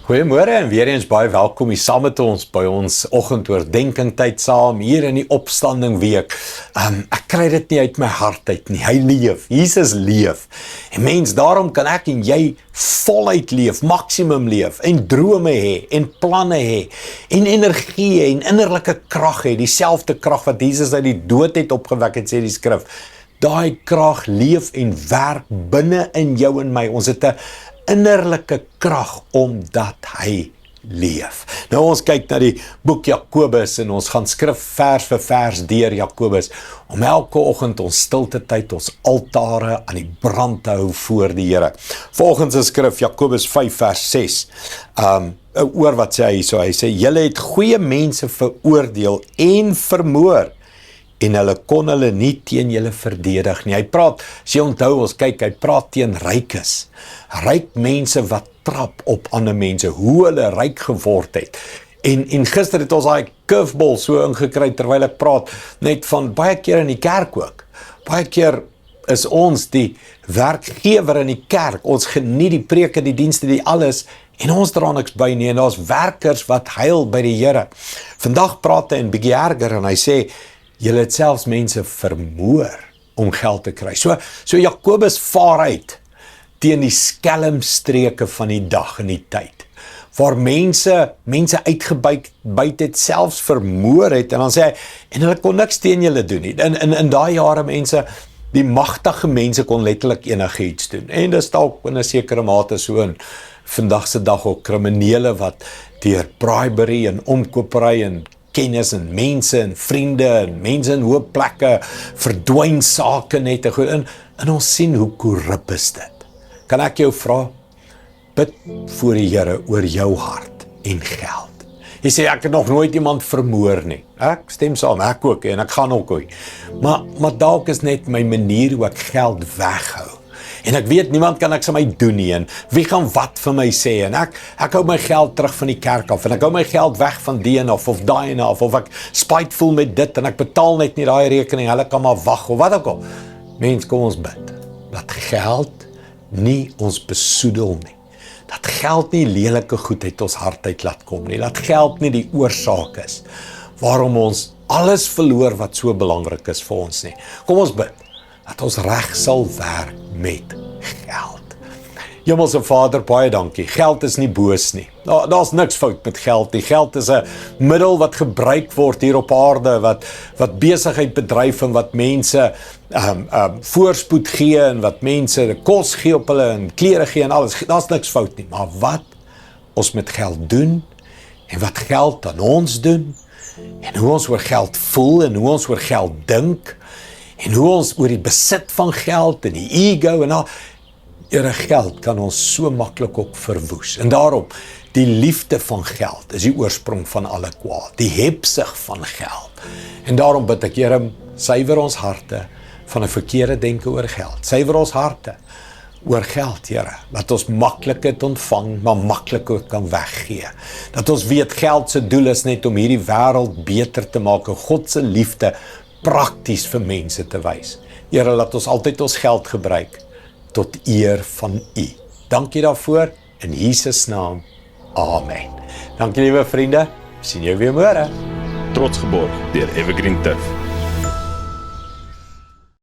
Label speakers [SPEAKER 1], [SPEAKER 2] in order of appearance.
[SPEAKER 1] Goeiemôre en weer eens baie welkom hier saam met ons by ons oggendoordenkings tyd saam hier in die opstanding week. Ek kry dit nie uit my hart uit nie. Hy leef. Jesus leef. En mens, daarom kan ek en jy voluit leef, maksimum leef en drome hê en planne hê en energie hê en innerlike krag hê, dieselfde krag wat Jesus uit die dood het opgewek het, sê die skrif. Daai krag leef en werk binne in jou en my. Ons het 'n innerlike krag omdat hy leef. Nou ons kyk na die boek Jakobus en ons gaan skrif vers vir vers deur Jakobus om elke oggend ons stilte tyd, ons altare aan die brand te hou voor die Here. Volgens die skrif Jakobus 5 vers 6 oor wat sê hy so, hy sê, julle het goeie mense veroordeel en vermoor en hulle kon hulle nie teen julle verdedig nie. Hy praat, as jy onthou, ons kyk, hy praat teen rykes. Ryk mense wat trap op ander mense, hoe hulle ryk geword het. En gister het ons daai curveball so ingekry terwyl ek praat, net van baie keer in die kerk ook. Baie keer is ons die werkgewer in die kerk, ons geniet die preke, die dienste, die alles, en ons dra niks by nie, en daar's werkers wat huil by die Here. Vandag praat hy en bietjie erger, en hy sê, julle het selfs mense vermoor om geld te kry. So Jakobus vaar uit teen die skelmstreke van die dag en die tyd, waar mense uitgebuit het, selfs vermoor het, en dan sê hy, en hulle kon niks teen julle doen nie. In daai jare mense, die magtige mense kon letterlik enigiets doen, en dis dalk in 'n sekere mate so in vandag se dag ook kriminele wat deur bribery en omkopery en kennis en mense en vriende en mense in hoë plekke verdwyn sake net en ons sien hoe korrup is dit. Kan ek jou vra, bid voor die Here oor jou hart en geld. Jy sê, ek het nog nooit iemand vermoor nie. Ek stem saam, ek ook, en ek gaan ook ooit. Maar dalk is net my manier hoe ek geld weghou. En ek weet, niemand kan niks aan my doen nie, en wie gaan wat vir my sê, en ek hou my geld terug van die kerk af, en ek hou my geld weg van die en of daai en of ek spiteful met dit, en ek betaal net nie daai rekening, hulle kan maar wag, of wat ook al. Mens, kom ons bid, dat geld nie ons besoedel nie, dat geld nie lelike goed uit ons hart uit laat kom nie, dat geld nie die oorsaak is, waarom ons alles verloor wat so belangrik is vir ons nie. Kom ons bid, dat ons reg sal werk met geld. Hemelse Vader, baie dankie. Geld is nie boos nie. Daar's niks fout met geld nie. Geld is 'n middel wat gebruik word hier op aarde, wat besigheid bedryf en wat mense voorspoed gee en wat mense kos gee op hulle en klere gee en alles. Daar's niks fout nie. Maar wat ons met geld doen en wat geld aan ons doen en hoe ons oor geld voel en hoe ons oor geld dink en hoe ons oor die besit van geld en die ego en al, Here, geld kan ons so maklik ook verwoes. En daarom, die liefde van geld is die oorsprong van alle kwaad, die hebsug van geld. En daarom bid ek, Here, suiwer ons harte van 'n verkeerde denke oor geld. Suiwer ons harte oor geld, Here, dat ons maklik dit ontvang, maar maklik ook kan weggee. Dat ons weet, geld se doel is net om hierdie wêreld beter te maak en God se liefde prakties vir mense te wys. Here, laat ons altyd ons geld gebruik tot eer van U. Dankie daarvoor, in Jesus naam, amen. Dankie liewe vriende, sien jou weer môre.
[SPEAKER 2] Trots geborg deur Evergreen Turf.